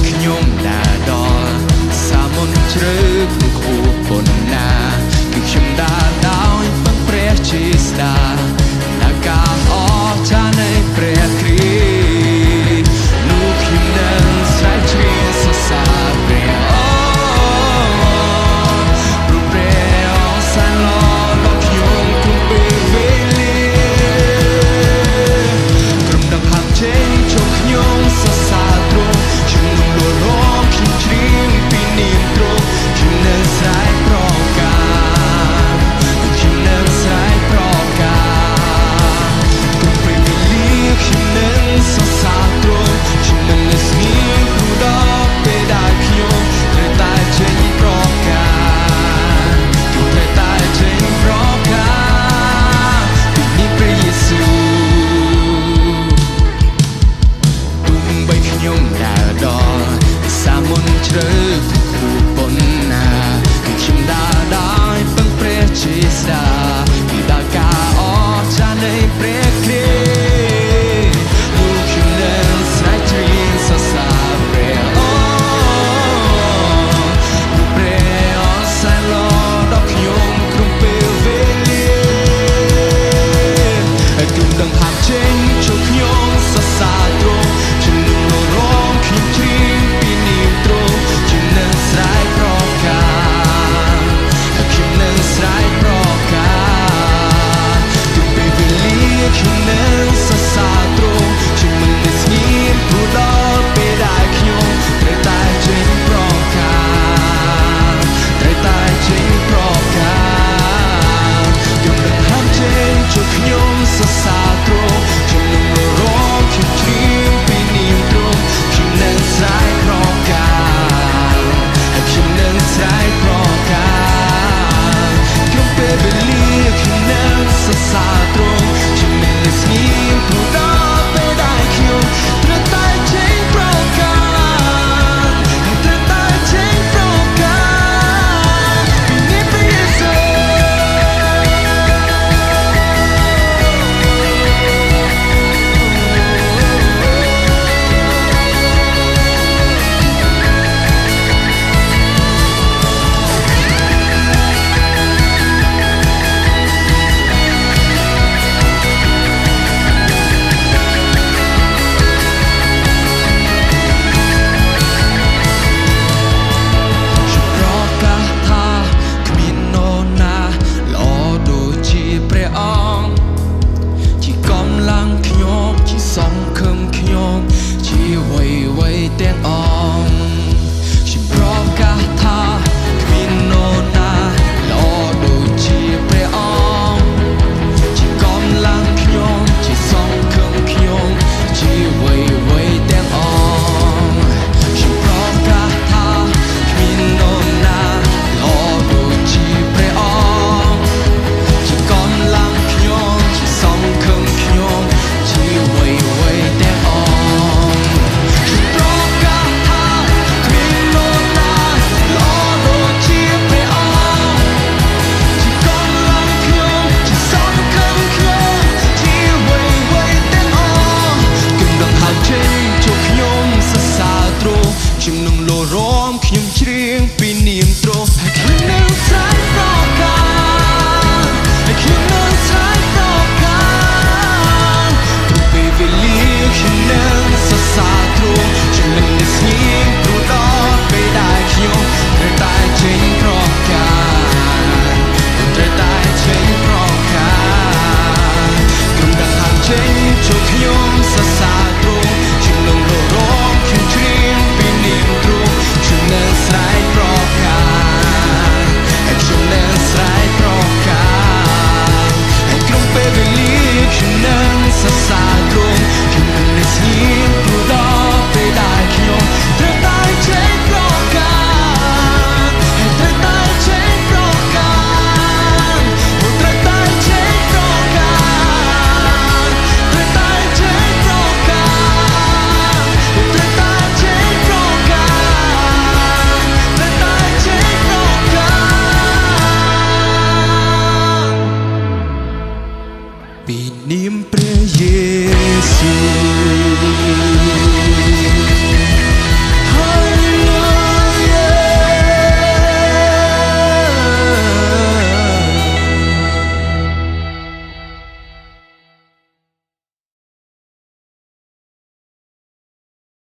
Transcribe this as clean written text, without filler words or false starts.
ខ្ញុំដាដល់សាមុនជ្រៅព្រោះខួបប៉ុណ្ណាគឺខ្ញុំដាដោយពឹងព្រះជាស្ដាដល់ការអស្ចារ្យនៃព្រះគ្រីស្ទនោះខ្ញុំនឹងស្រែកច្រៀងសរសើរព្រះព្រោះព្រះអស្ចារ្យដល់ខ្ញុំគ្រប់ពេលវេលាក្រុមដង្ហើមចេញចូលខ្ញុំសរសើរទ្រង់ខ្ញុំនឹងលួចរំខ្ញុំច្រៀងពីនាមទ្រង់ខ្ញុំនឹងស្រែកប្រកាសខ្ញុំនឹងស្រែកប្រកាសគ្រប់ពេលវេលាខ្ញុំនឹងសរសើរទ្រង់ខ្ញុំនឹងស្ងៀមព្រោះដល់ពេលដែលខ្ញុំត្រូវតែចេញប្រកាសខ្ញុំត្រូវតែចេញប្រកាសពីនាមព្រះយេស៊ូវទុំបីខ្ញុំដើរដល់សាមុនជ្រៅខួបប៉ុណ្ណាគឺខ្ញុំដើរដោយពឹងព្រះជាស្ដាពីដល់ការអស្ចារ្យនៃព្រះគ្រីស្ទនោះខ្ញុំនឹងស្រែកច្រៀងសរសើរព្រះព្រះអស្ចារ្យដល់ខ្ញុំគ្រប់ពេលវេលាទុំដង្ហើមចេញចូលខ្ញុំសរសើរទ្រង់ខ្ញុំនឹងលរំខ្ញុំច្រៀងពីនាមទ្រង់ខ្ញុំនឹងស្រែកប្រកាសខ្ញុំនឹងស្រែកប្រកាសទុំពេលវេលាខ្ញុំនឹងសរសើរទ្រង់ខ្ញុំមិនស្ងៀមព្រោះដល់ពេលដែលខ្ញុំត្រូវតែចេញប្រកាសត្រូវតែចេញប្រកាសខ្ញុំនឹងហាមចេញចូលខ្ញុំសរសើរទ្រង់ខ្ញុំនឹងរំខ្ញុំច្រៀងពីនាមទ្រង់ខ្ញុំនឹងស្រែកប្រកាសខ្ញុំនឹងស្រែកប្រកាសគ្រប់ពេលវេលាខ្ញុំនឹងសរសើរទ្រង់ខ្ញុំមិនស្ងៀមព្រោះដល់ពេលដែលខ្ញុំត្រូវតែចេញប្រកាសត្រូវតែចេញប្រកាសពីនាមព្រះយេស៊ូវសង្ឃឹមខ្ញុំជាវ័យទាំងអងខ្ញុំប្រកាសថាគ្មាននរណាល្អដូចជាព្រះអង្គជាកម្លាំងខ្ញុំជាសង្ឃឹមខ្ញុំជាវ័យទាំងអងខ្ញុំប្រកាសថាគ្មាននរណាល្អដូចជាព្រះអង្គជាកម្លាំងខ្ញុំជាសង្ឃឹមខ្ញុំជាវ័យទាំងអងខ្ញុំប្រកាសថាគ្មាននរណាល្អដូចជាព្រះអង្គជាកម្លាំងខ្ញុំជាសង្ឃឹមខ្ញុំជាវ័យទាំងអងគំដង្ហើមចេញចូលខ្ញុំសរសើរទ្រង់ខ្ញុំនឹងលរំខ្ញុំច្រៀងពីនាមទ្រ